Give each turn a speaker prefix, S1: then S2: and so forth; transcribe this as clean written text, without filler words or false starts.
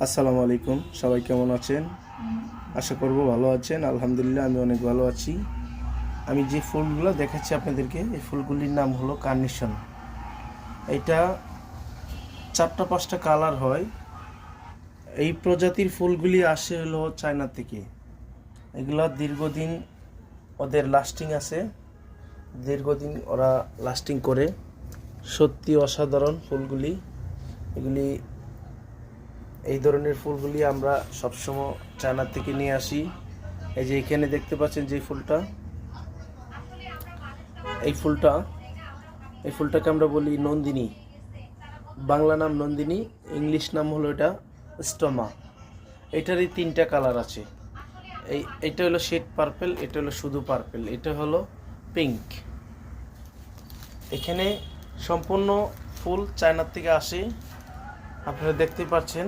S1: আসসালামু আলাইকুম, সবাই কেমন আছেন? আশা করব ভালো আছেন। আলহামদুলিল্লাহ আমি অনেক ভালো আছি। আমি যে ফুলগুলো দেখাচ্ছি আপনাদেরকে, এই ফুলগুলির নাম হলো কার্নেশন। এটা 4-5টা কালার হয়। এই প্রজাতির ফুলগুলি আসে হলো চায়না থেকে। এগুলো দীর্ঘদিন ওদের লাস্টিং আছে, দীর্ঘদিন ওরা লাস্টিং করে। সত্যি অসাধারণ ফুলগুলি। এগুলি এই ধরনের ফুলগুলি আমরা সবসময় চায়না থেকে নিয়ে আসি। এই যে এখানে দেখতে পাচ্ছেন যে ফুলটা, এই ফুলটা এই ফুলটাকে আমরা বলি নন্দিনী। বাংলা নাম নন্দিনী, ইংলিশ নাম হলো এটা স্টোমা। এটারই 3টা কালার আছে। এটা হলো শেড পার্পেল, এটা হলো শুধু পার্পেল, এটা হলো পিঙ্ক। এখানে সম্পূর্ণ ফুল চায়নার থেকে আসে। আপনারা দেখতে পাচ্ছেন